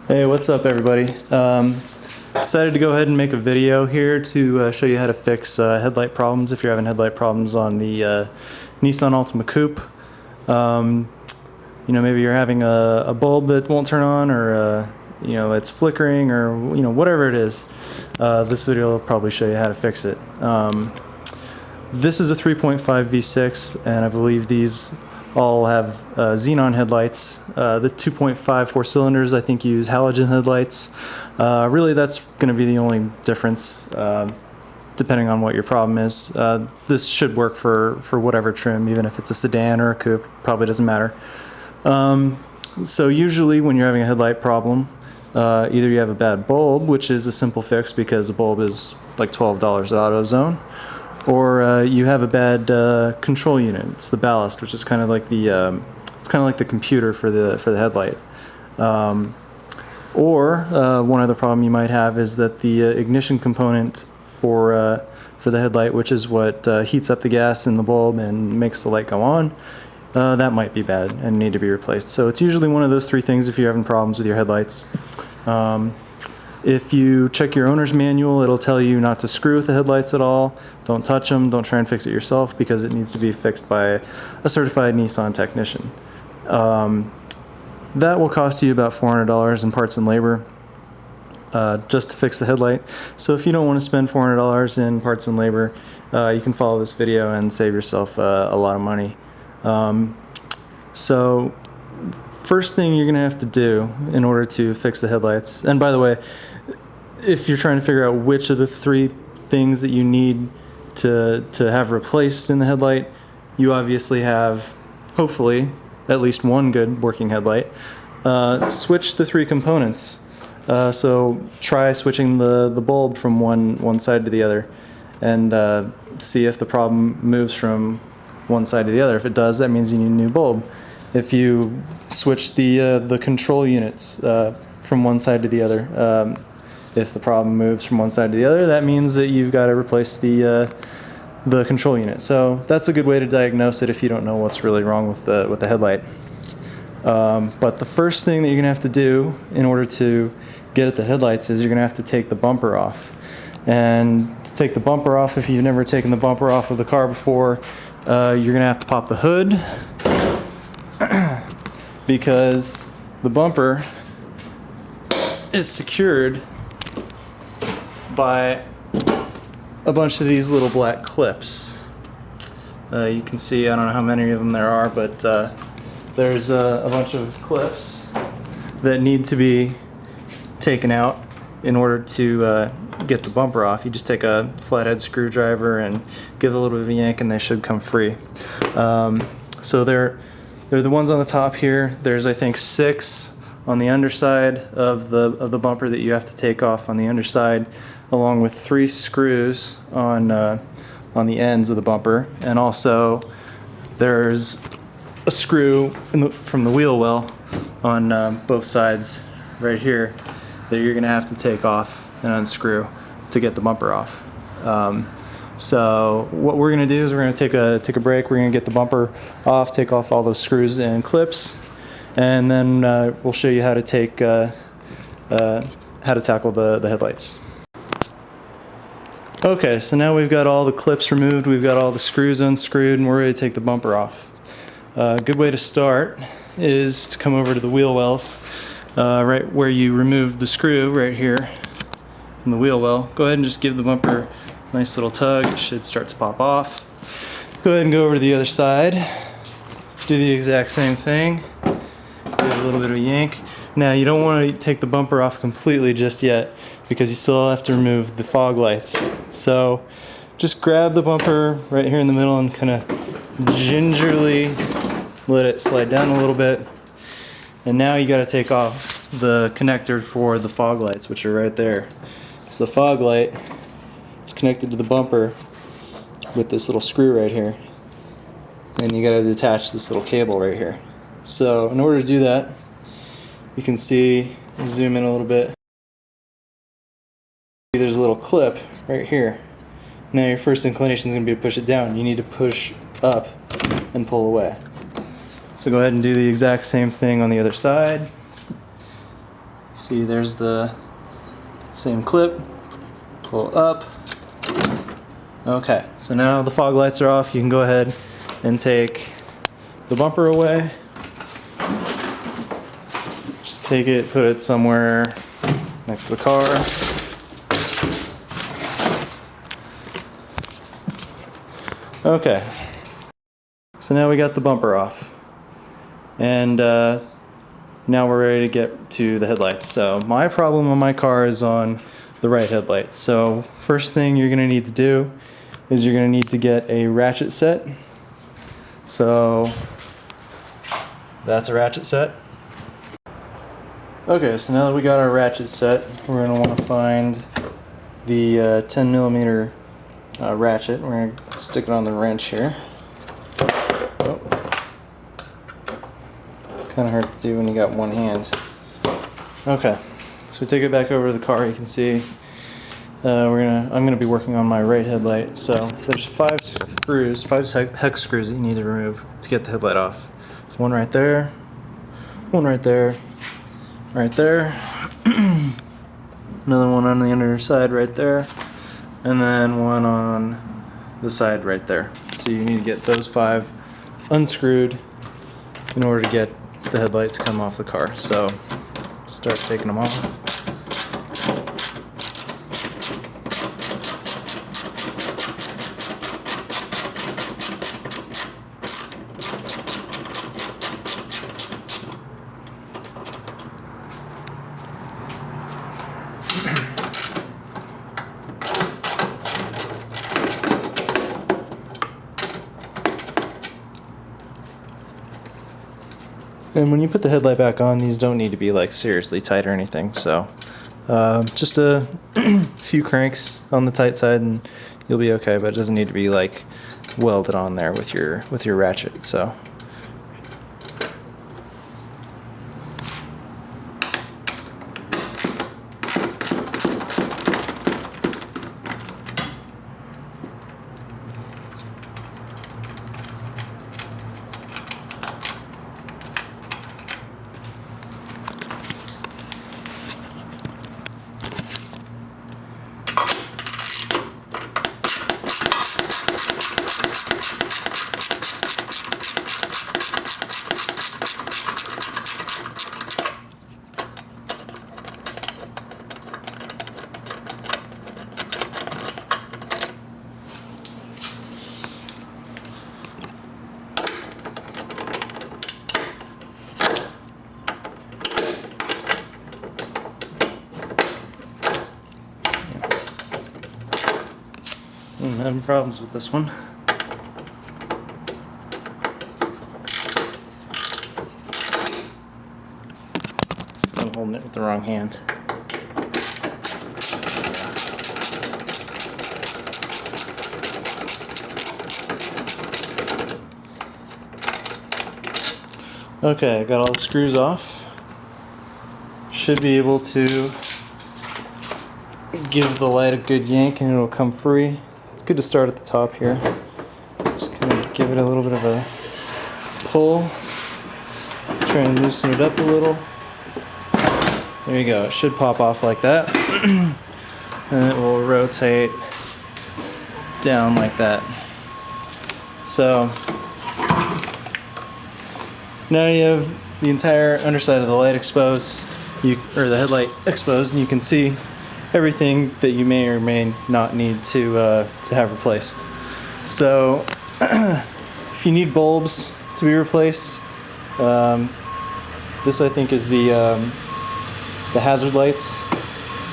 Hey, what's up everybody? Decided to go ahead and make a video here to show you how to fix headlight problems if you're having headlight problems on the Nissan Altima Coupe. Maybe you're having a bulb that won't turn on, or it's flickering, or whatever it is. This video will probably show you how to fix it. This is a 3.5 V6, and I believe these all have xenon headlights. The 2.5 four-cylinders I think use halogen headlights. Really that's going to be the only difference depending on what your problem is. This should work for whatever trim, even if it's a sedan or a coupe, probably doesn't matter. So usually when you're having a headlight problem, either you have a bad bulb, which is a simple fix because the bulb is like $12 at AutoZone, or you have a bad control unit. It's the ballast, which is kind of like the computer for the headlight. Or one other problem you might have is that the ignition component for the headlight, which is what heats up the gas in the bulb and makes the light go on, that might be bad and need to be replaced. So it's usually one of those three things if you're having problems with your headlights. If you check your owner's manual, it'll tell you not to screw with the headlights at all. Don't touch them. Don't try and fix it yourself because it needs to be fixed by a certified Nissan technician. That will cost you about $400 in parts and labor just to fix the headlight. So if you don't want to spend $400 in parts and labor, you can follow this video and save yourself a lot of money. So first thing you're going to have to do in order to fix the headlights, and by the way, if you're trying to figure out which of the three things that you need to have replaced in the headlight, you obviously have, hopefully, at least one good working headlight. Switch the three components. So try switching the bulb from one side to the other, and see if the problem moves from one side to the other. If it does, that means you need a new bulb. If you switch the control units from one side to the other, if the problem moves from one side to the other, that means that you've got to replace the control unit. So that's a good way to diagnose it if you don't know what's really wrong with the headlight. But the first thing that you're going to have to do in order to get at the headlights is you're going to have to take the bumper off. And to take the bumper off, if you've never taken the bumper off of the car before, you're going to have to pop the hood, because the bumper is secured by a bunch of these little black clips. You can see, I don't know how many of them there are, but there's a bunch of clips that need to be taken out in order to get the bumper off. You just take a flathead screwdriver and give it a little bit of a yank and they should come free. So they're the ones on the top here. There's, I think, 6 on the underside of the bumper that you have to take off on the underside, along with 3 screws on the ends of the bumper, and also there's a screw from the wheel well on both sides right here that you're gonna have to take off and unscrew to get the bumper off. So what we're gonna do is we're gonna take a break. We're gonna get the bumper off, take off all those screws and clips, and then we'll show you how to tackle the headlights. Okay, so now we've got all the clips removed, we've got all the screws unscrewed, and we're ready to take the bumper off. A good way to start is to come over to the wheel wells, right where you removed the screw right here from the wheel well. Go ahead and just give the bumper a nice little tug. It should start to pop off. Go ahead and go over to the other side. Do the exact same thing. Give a little bit of a yank. Now you don't want to take the bumper off completely just yet, because you still have to remove the fog lights. So just grab the bumper right here in the middle and kind of gingerly let it slide down a little bit. And now you got to take off the connector for the fog lights, which are right there. So the fog light is connected to the bumper with this little screw right here, and you got to detach this little cable right here. So in order to do that, you can see, zoom in a little bit, there's a little clip right here. Now your first inclination is going to be to push it down. You need to push up and pull away. So go ahead and do the exact same thing on the other side. See, there's the same clip. Pull up. Okay, so now the fog lights are off. You can go ahead and take the bumper away. Just take it, put it somewhere next to the car. Okay, so now we got the bumper off, and now we're ready to get to the headlights. So my problem on my car is on the right headlight. So first thing you're gonna need to do is you're gonna need to get a ratchet set. So that's a ratchet set. Okay, so now that we got our ratchet set, we're gonna wanna find the 10 millimeter ratchet. We're gonna stick it on the wrench here. Oh. Kind of hard to do when you got one hand. Okay, so we take it back over to the car. You can see I'm gonna be working on my right headlight. So there's 5 screws, 5 hex screws that you need to remove to get the headlight off. One right there, one right there, right there, another one on the underside right there, and then one on the side right there. So you need to get those 5 unscrewed in order to get the headlights come off the car. So start taking them off. And when you put the headlight back on, these don't need to be like seriously tight or anything. So just a few cranks on the tight side and you'll be okay, but it doesn't need to be like welded on there with your ratchet. So I'm having problems with this one. I'm holding it with the wrong hand. Okay, I got all the screws off. Should be able to give the light a good yank and it'll come free. It's good to start at the top here. Just kind of give it a little bit of a pull. Try and loosen it up a little. There you go. It should pop off like that. And it will rotate down like that. So now you have the entire underside of the light exposed, or the headlight exposed, and you can see everything that you may or may not need to have replaced. So if you need bulbs to be replaced, this I think is the hazard lights.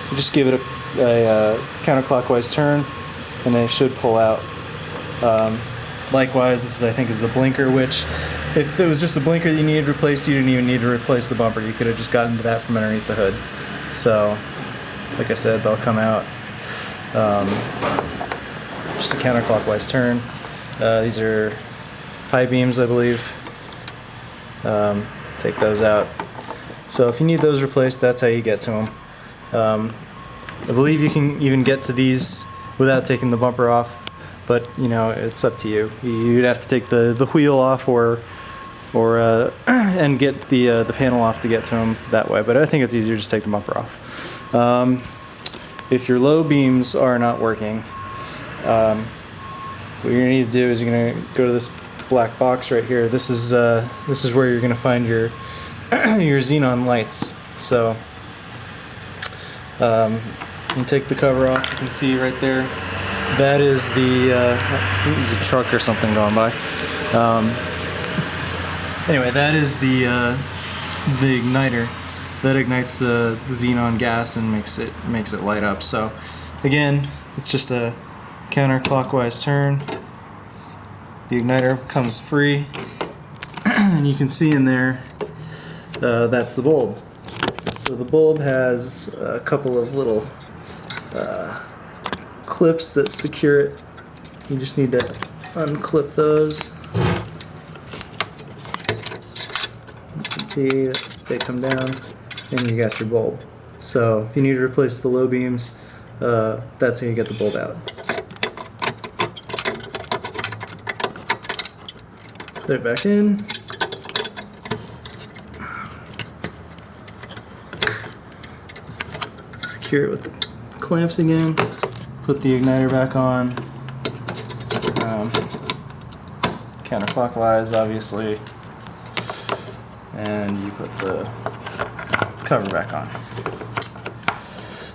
You just give it a counterclockwise turn and it should pull out. Likewise, this I think is the blinker, which if it was just a blinker that you needed replaced, you didn't even need to replace the bumper. You could have just gotten to that from underneath the hood. So like I said, they'll come out. Just a counterclockwise turn. These are high beams, I believe. Take those out. So if you need those replaced, that's how you get to them. I believe you can even get to these without taking the bumper off, but you know, it's up to you. You'd have to take the wheel off or and get the panel off to get to them that way. But I think it's easier to just take the bumper off. If your low beams are not working, what you're gonna need to do is you're gonna go to this black box right here. This is where you're gonna find your your xenon lights. So you take the cover off. You can see right there. That is the there's a truck or something going by. Anyway, that is the igniter that ignites the xenon gas and makes it light up. So again, it's just a counterclockwise turn. The igniter comes free, and you can see in there that's the bulb. So the bulb has a couple of little clips that secure it. You just need to unclip those. You can see that they come down, and you got your bulb. So if you need to replace the low beams, that's how you get the bulb out. Put it back in. Secure it with the clamps again. Put the igniter back on. Counterclockwise, obviously. And you put the cover back on.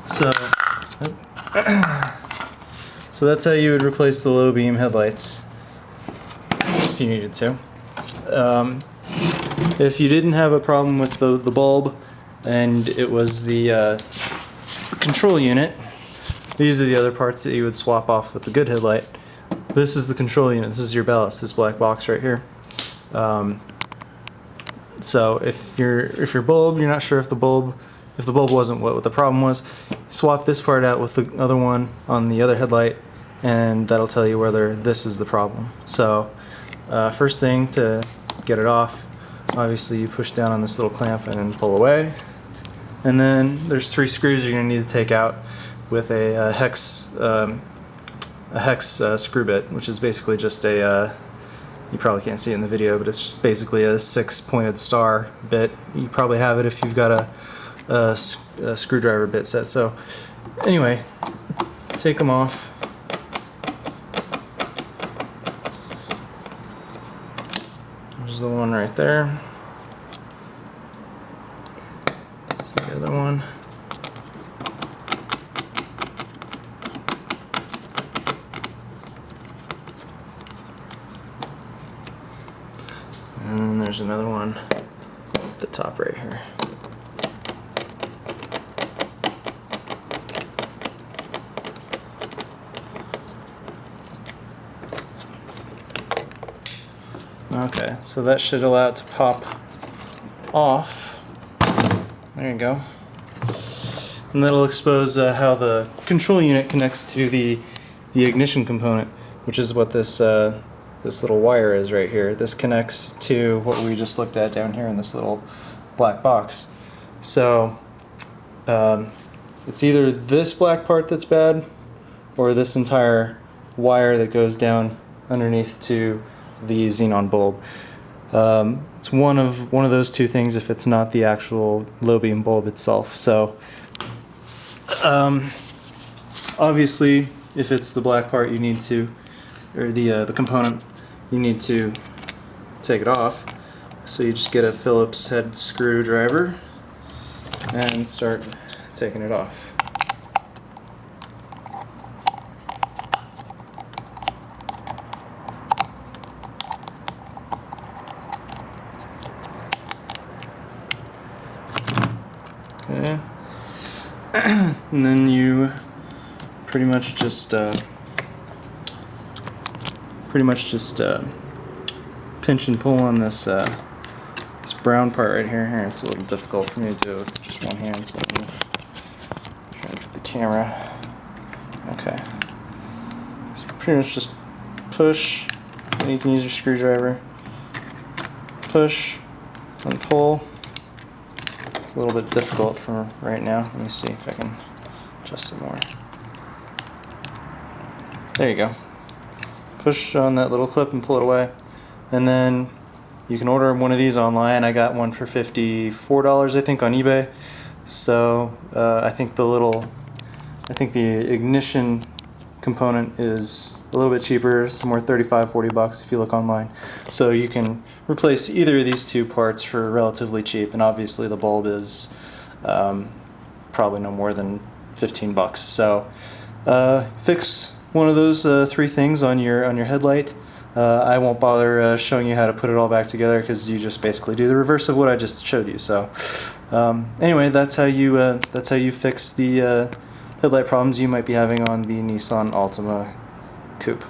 So that's how you would replace the low beam headlights if you needed to. If you didn't have a problem with the bulb and it was the control unit, these are the other parts that you would swap off with the good headlight. This is the control unit. This is your ballast, this black box right here. So if your bulb, you're not sure if the bulb wasn't what the problem was, swap this part out with the other one on the other headlight, and that'll tell you whether this is the problem. So first thing, to get it off, obviously you push down on this little clamp and then pull away. And then there's 3 screws you're going to need to take out with a hex screw bit, which is basically just a you probably can't see it in the video, but it's basically a 6-pointed star bit. You probably have it if you've got a screwdriver bit set. So anyway, take them off. There's the one right there. That's the other one. And then there's another one at the top right here. Okay, so that should allow it to pop off. There you go. And that'll expose how the control unit connects to the ignition component, which is what this little wire is right here. This connects to what we just looked at down here in this little black box. So it's either this black part that's bad, or this entire wire that goes down underneath to the xenon bulb. It's one of those two things if it's not the actual low beam bulb itself. So obviously, if it's the black part, you need to, or the component, you need to take it off. So you just get a Phillips head screwdriver and start taking it off. Okay. And then you pretty much just pinch and pull on this this brown part right here. Here, it's a little difficult for me to do with just one hand, so let me try to put the camera. Okay. So pretty much just push, and you can use your screwdriver. Push and pull. It's a little bit difficult for right now. Let me see if I can adjust it more. There you go. Push on that little clip and pull it away, and then You can order one of these online. I got one for $54, I think, on eBay. So I think the ignition component is a little bit cheaper, somewhere $35-40 if you look online. So you can replace either of these two parts for relatively cheap, and obviously the bulb is probably no more than $15. So fix one of those three things on your headlight. I won't bother showing you how to put it all back together because you just basically do the reverse of what I just showed you. So anyway, that's how you fix the headlight problems you might be having on the Nissan Altima Coupe.